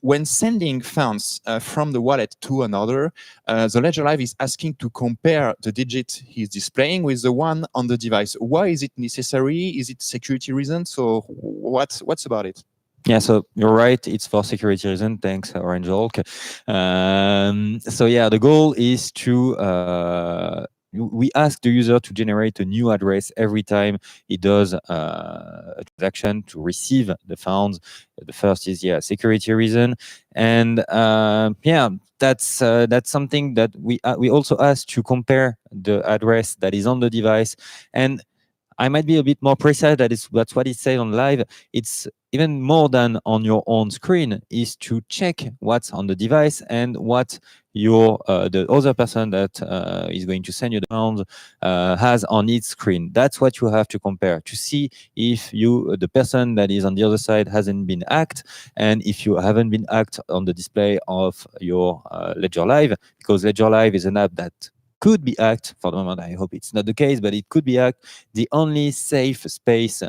when sending funds from the wallet to another, the Ledger Live is asking to compare the digit he's displaying with the one on the device. Why is it necessary? Is it security reasons? So what's about it? Yeah, so you're right. It's for security reason. Thanks, Orange Hulk. So yeah, the goal is to we ask the user to generate a new address every time he does a transaction to receive the funds. The first is security reason, and yeah, that's something that we also ask to compare the address that is on the device. And I might be a bit more precise. That's what it said on live. It's even more than on your own screen, is to check what's on the device and what your the other person that is going to send you the funds has on its screen. That's what you have to compare to see if the person that is on the other side hasn't been hacked, and if you haven't been hacked on the display of your Ledger Live, because Ledger Live is an app that could be hacked. For the moment, I hope it's not the case, but it could be hacked. The only safe space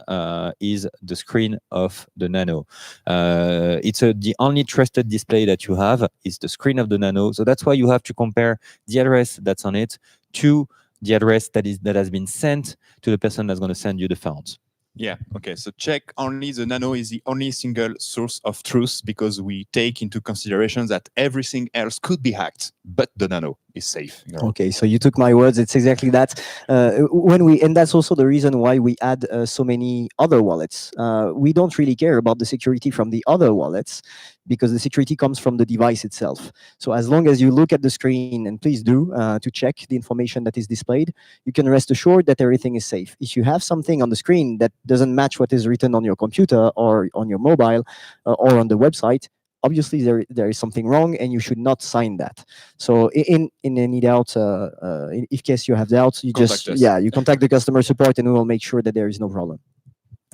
is the screen of the Nano. It's the only trusted display that you have is the screen of the Nano. So that's why you have to compare the address that's on it to the address that has been sent to the person that's going to send you the funds. Yeah, okay. So check only the Nano is the only single source of truth, because we take into consideration that everything else could be hacked, but the Nano is safe. Okay, so you took my words. It's exactly that. And that's also the reason why we add so many other wallets. We don't really care about the security from the other wallets, because the security comes from the device itself. So as long as you look at the screen, and please do to check the information that is displayed, you can rest assured that everything is safe. If you have something on the screen that doesn't match what is written on your computer or on your mobile or on the website, obviously there is something wrong, and you should not sign that. So in any doubt, if case you have doubts, you Contact us. you contact the customer support, and we will make sure that there is no problem.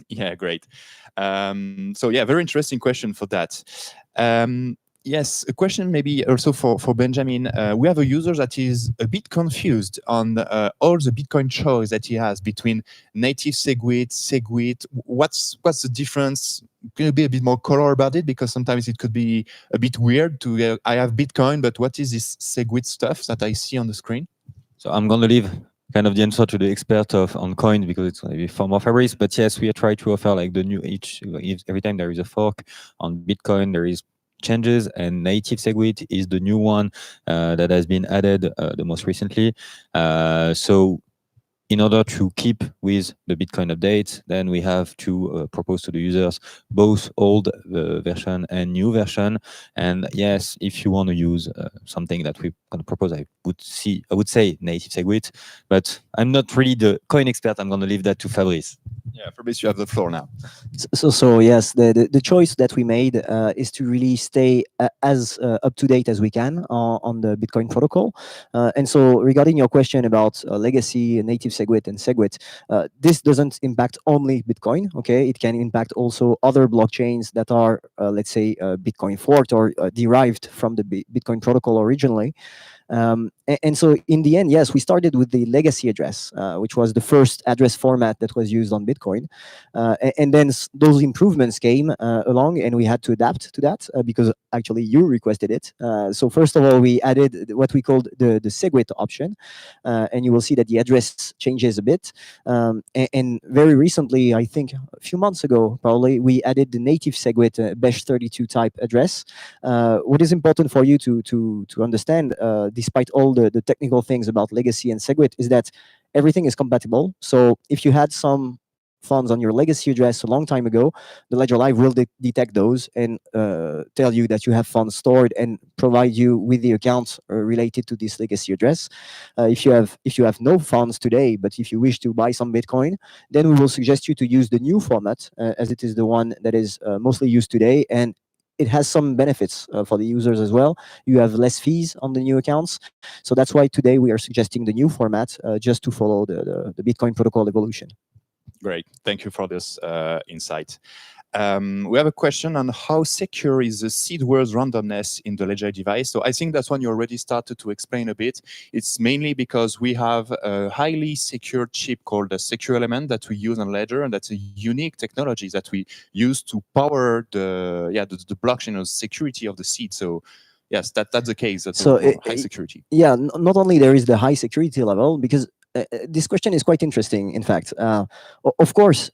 Yeah, great. So yeah, very interesting question for that. Yes, a question maybe also for Benjamin. We have a user that is a bit confused on all the Bitcoin choice that he has between native SegWit. What's the difference? Can you be a bit more color about it? Because sometimes it could be a bit weird to, I have Bitcoin, but what is this SegWit stuff that I see on the screen? So I'm going to leave kind of the answer to the expert on coin, because it's going to be far more Fabrice. But yes, we try to offer like the new every time there is a fork on Bitcoin, there is changes, and native SegWit is the new one that has been added the most recently. So in order to keep with the Bitcoin updates, then we have to propose to the users both old version and new version. And yes, if you want to use something that we're going to propose, I would say native SegWit, but I'm not really the coin expert. I'm going to leave that to Fabrice. Yeah, Fabrice, you have the floor now. So yes, the choice that we made is to really stay as up to date as we can on the Bitcoin protocol. And so regarding your question about legacy, native SegWit, and SegWit, this doesn't impact only Bitcoin. Okay, it can impact also other blockchains that are, let's say, Bitcoin forked or derived from the Bitcoin protocol originally. And so in the end, yes, we started with the legacy address, which was the first address format that was used on Bitcoin. And then those improvements came along, and we had to adapt to that because actually you requested it. So first of all, we added what we called the SegWit option. And you will see that the address changes a bit. And very recently, I think a few months ago, probably, we added the native SegWit Besh32 type address. What is important for you to understand, despite all the technical things about legacy and SegWit, is that everything is compatible. So if you had some funds on your legacy address a long time ago, the Ledger Live will detect those and tell you that you have funds stored and provide you with the account related to this legacy address. If you have no funds today, but if you wish to buy some Bitcoin, then we will suggest you to use the new format, as it is the one that is mostly used today, and it has some benefits for the users as well. You have less fees on the new accounts. So that's why today we are suggesting the new format just to follow the Bitcoin protocol evolution. Great. Thank you for this insight. We have a question on how secure is the seed word randomness in the Ledger device. So I think that's one you already started to explain a bit. It's mainly because we have a highly secure chip called a secure element that we use on Ledger, and that's a unique technology that we use to power the blockchain or security of the seed. So yes, that's the case. That's high security. Yeah, not only there is the high security level, because this question is quite interesting, in fact. Of course,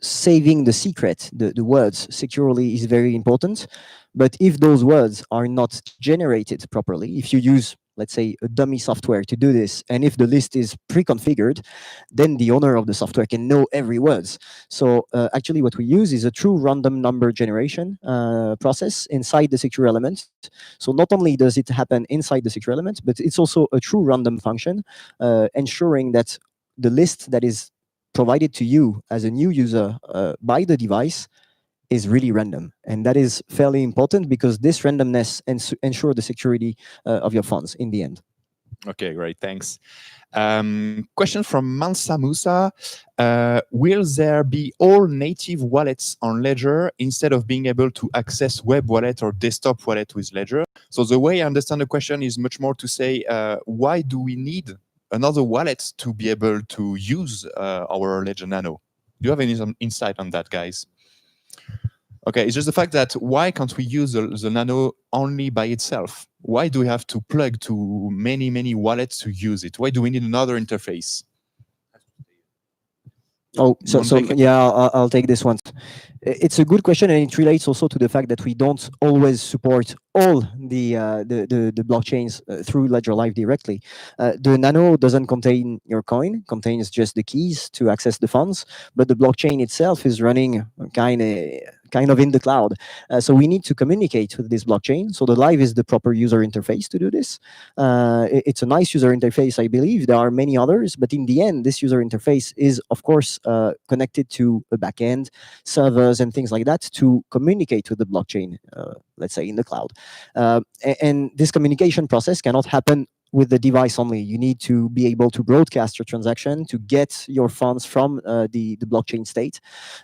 saving the secret, the words securely is very important. But if those words are not generated properly, if you use, let's say, a dummy software to do this, and if the list is pre-configured, then the owner of the software can know every words. So actually what we use is a true random number generation process inside the secure element. So not only does it happen inside the secure element, but it's also a true random function, ensuring that the list that is provided to you as a new user by the device is really random. And that is fairly important because this randomness ensure the security of your funds in the end. Okay, great, thanks. Question from Mansa Musa. Will there be all native wallets on Ledger instead of being able to access web wallet or desktop wallet with Ledger? So the way I understand the question is much more to say, why do we need another wallet to be able to use our Ledger Nano? Do you have any insight on that, guys? Okay, it's just the fact that why can't we use the Nano only by itself? Why do we have to plug to many, many wallets to use it? Why do we need another interface? Oh, so yeah, I'll take this one. It's a good question, and it relates also to the fact that we don't always support all the blockchains through Ledger Live directly. The Nano doesn't contain your coin; contains just the keys to access the funds. But the blockchain itself is running kind of in the cloud. So we need to communicate with this blockchain. So the Live is the proper user interface to do this. It's a nice user interface, I believe. There are many others, but in the end, this user interface is, of course, connected to a backend, servers, and things like that to communicate with the blockchain, let's say in the cloud. And this communication process cannot happen with the device only. You need to be able to broadcast your transaction to get your funds from the blockchain state.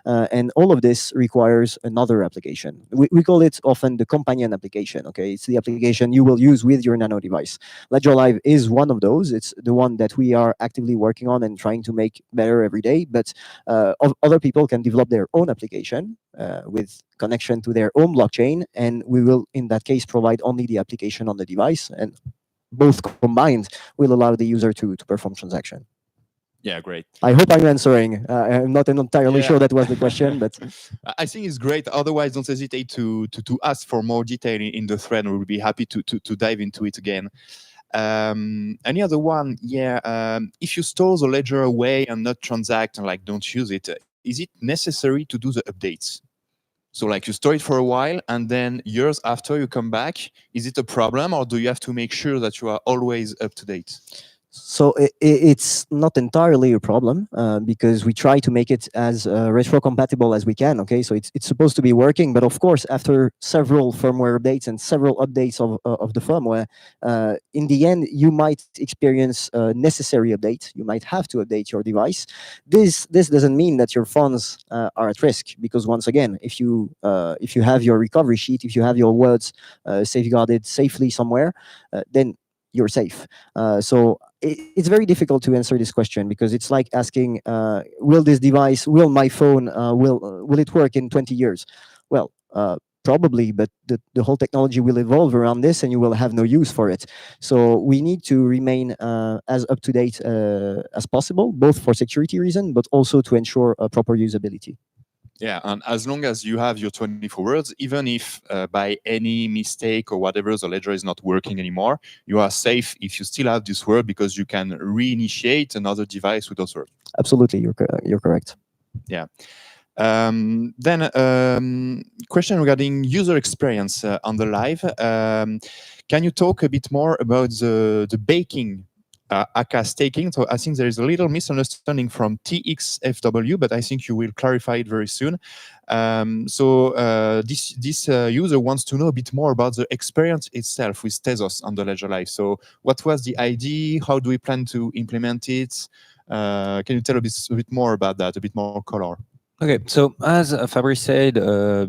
And all of this requires another application. We call it often the companion application, okay? It's the application you will use with your Nano device. Ledger Live is one of those. It's the one that we are actively working on and trying to make better every day. But other people can develop their own application with connection to their own blockchain. And we will, in that case, provide only the application on the device. And both combined will allow the user to perform transaction. Yeah, great. I hope I'm answering. I'm not entirely sure that was the question, but I think it's great. Otherwise, don't hesitate to ask for more detail in the thread. We'll be happy to dive into it again. Any other one? Yeah. If you store the ledger away and not transact and like don't use it, is it necessary to do the updates? So like you store it for a while and then years after you come back, is it a problem or do you have to make sure that you are always up to date? So it's not entirely a problem because we try to make it as retro-compatible as we can. Okay, so it's supposed to be working, but of course, after several firmware updates and several updates of the firmware, in the end, you might experience a necessary update. You might have to update your device. This doesn't mean that your funds are at risk because once again, if you have your recovery sheet, if you have your words safeguarded safely somewhere, then you're safe. So it's very difficult to answer this question because it's like asking, will my phone, will it work in 20 years? Well, probably, but the whole technology will evolve around this and you will have no use for it. So we need to remain as up to date as possible, both for security reasons, but also to ensure proper usability. Yeah, and as long as you have your 24 words, even if by any mistake or whatever the ledger is not working anymore, you are safe if you still have this word because you can reinitiate another device with those words. Absolutely, you're correct. Yeah. Then question regarding user experience on the live. Can you talk a bit more about the baking aka staking? So I think there is a little misunderstanding from TXFW, but I think you will clarify it very soon. This user wants to know a bit more about the experience itself with Tezos on the Ledger Live. So what was the idea? How do we plan to implement it? Can you tell a bit more about that, a bit more color? Okay, so as Fabrice said a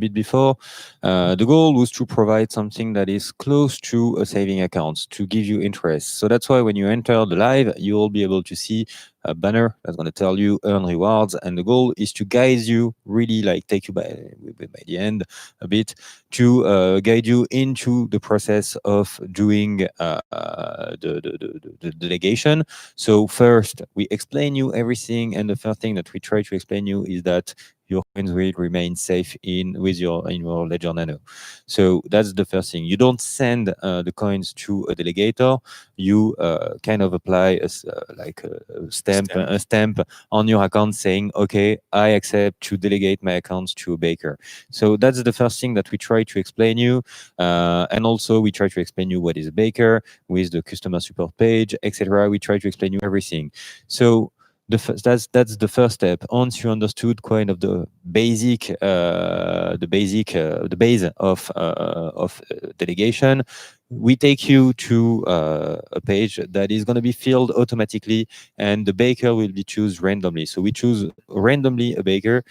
bit before, the goal was to provide something that is close to a saving account to give you interest. So that's why when you enter the live, you will be able to see a banner that's going to tell you earn rewards, and the goal is to guide you, really like take you by the end a bit, to guide you into the process of doing the delegation. So first, we explain you everything, and the first thing that we try to explain you is that your coins will remain safe in your Ledger Nano. So that's the first thing. You don't send the coins to a delegator. You kind of apply a stamp on your account saying, okay, I accept to delegate my accounts to a baker. So that's the first thing that we try to explain you. And also we try to explain you what is a baker with the customer support page, etc. We try to explain you everything. So that's the first step. Once you understood kind of the base of delegation, we take you to a page that is going to be filled automatically, and the baker will be chosen randomly. So we choose randomly a baker,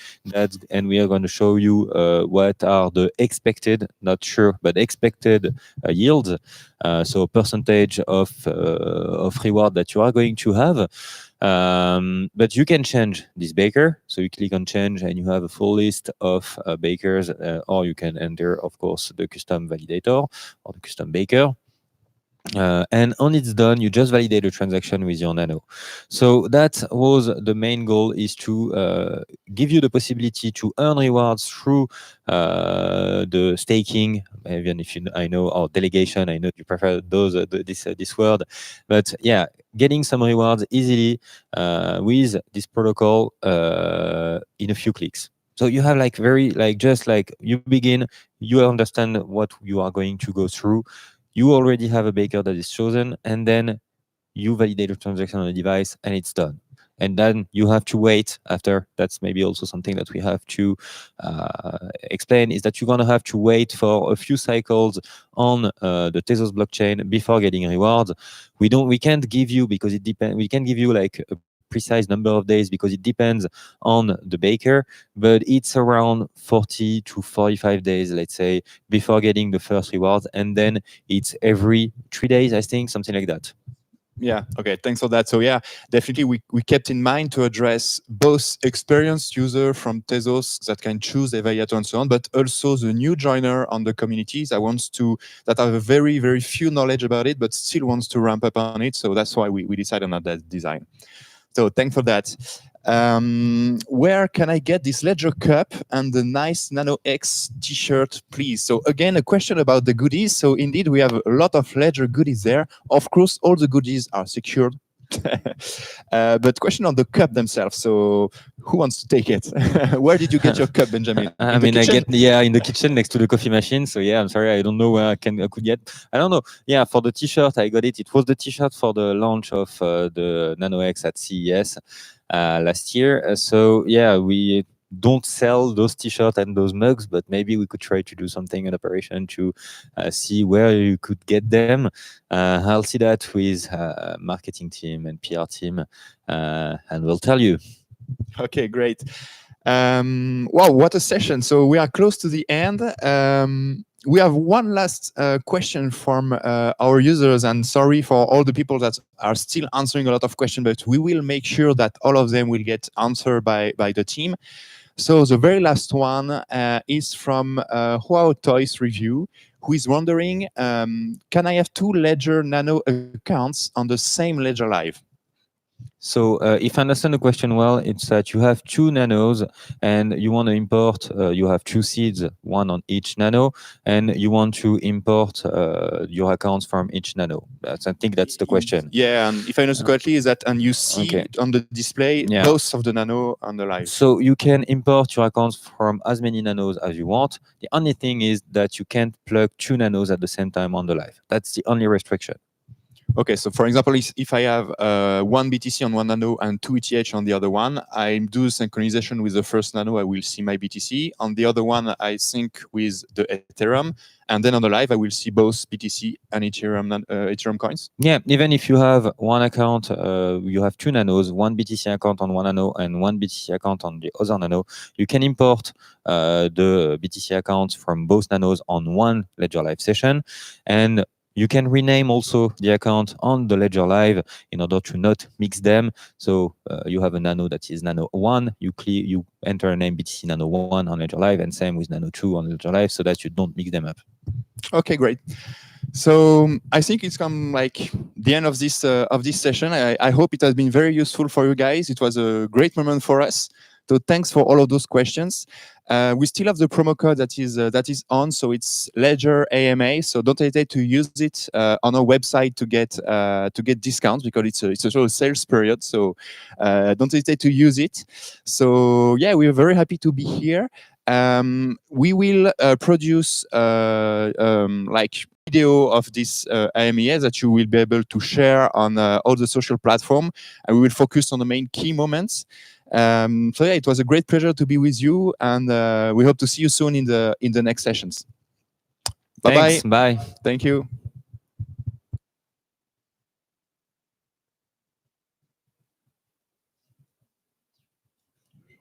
and we are going to show you what are the expected, not sure, but expected yields. So percentage of reward that you are going to have. But you can change this baker. So you click on change and you have a full list of bakers, or you can enter, of course, the custom validator or the custom baker. And when it's done, you just validate the transaction with your Nano. So that was the main goal, is to give you the possibility to earn rewards through the staking. Even if I know, or delegation, I know you prefer this word, but yeah, getting some rewards easily with this protocol in a few clicks. So you have just like you begin, you understand what you are going to go through. You already have a baker that is chosen, and then you validate the transaction on the device, and it's done. And then you have to wait after. That's maybe also something that we have to explain, is that you're going to have to wait for a few cycles on the Tezos blockchain before getting rewards. We can't give you, because it depends. We can give you like a precise number of days because it depends on the baker, but it's around 40 to 45 days, let's say, before getting the first rewards, and then it's every 3 days, I think, something like that. Yeah, okay, thanks for that. So yeah, definitely we kept in mind to address both experienced user from Tezos that can choose evaluator and so on, but also the new joiner on the communities that have a very, very few knowledge about it, but still wants to ramp up on it. So that's why we decided on that design. So thanks for that. Where can I get this Ledger Cup and the nice Nano X t-shirt, please? So again, a question about the goodies. So indeed, we have a lot of Ledger goodies there. Of course, all the goodies are secured. But question on the cup themselves. So who wants to take it? Where did you get your cup, Benjamin? I mean, I get in the kitchen next to the coffee machine. So yeah, I'm sorry, I don't know where I could get. I don't know. Yeah, for the t-shirt, I got it. It was the t-shirt for the launch of the Nano X at CES last year. So yeah, we don't sell those t-shirts and those mugs, but maybe we could try to do something in operation to see where you could get them. I'll see that with marketing team and PR team, and we'll tell you. Okay, great. Wow, what a session. So we are close to the end. We have one last question from our users, and sorry for all the people that are still answering a lot of questions, but we will make sure that all of them will get answered by the team. So the very last one is from Huao Toys Review, who is wondering, can I have two Ledger Nano accounts on the same Ledger Live? So if I understand the question well, it's that you have 2 nanos and you want to import, you have 2 seeds, 1 on each nano, and you want to import your accounts from each nano. I think that's the question. Yeah, and if I understand correctly, is that and you see Okay. on the display Yeah. both of the nano on the live. So you can import your accounts from as many nanos as you want. The only thing is that you can't plug 2 nanos at the same time on the live. That's the only restriction. Okay, so for example, if I have 1 BTC on one nano and 2 ETH on the other one, I do synchronization with the first nano, I will see my BTC. On the other one, I sync with the Ethereum. And then on the live, I will see both BTC and Ethereum coins. Yeah, even if you have one account, you have 2 nanos, 1 BTC account on one nano and 1 BTC account on the other nano, you can import the BTC accounts from both nanos on one Ledger Live session. And you can rename also the account on the Ledger Live in order to not mix them. So you have a nano that is nano 1, you enter a name BTC nano 1 on Ledger Live, and same with nano 2 on Ledger Live, so that you don't mix them up. Okay, great. So I think it's come like the end of this session. I hope it has been very useful for you guys. It was a great moment for us. So thanks for all of those questions. We still have the promo code that is on, so it's Ledger AMA. So don't hesitate to use it on our website to get discounts, because it's a sort of sales period. So don't hesitate to use it. So yeah, we are very happy to be here. We will produce like video of this AMA that you will be able to share on all the social platforms, and we will focus on the main key moments. So yeah, it was a great pleasure to be with you, and we hope to see you soon in the next sessions. Bye-bye. Thanks. Bye. Thank you.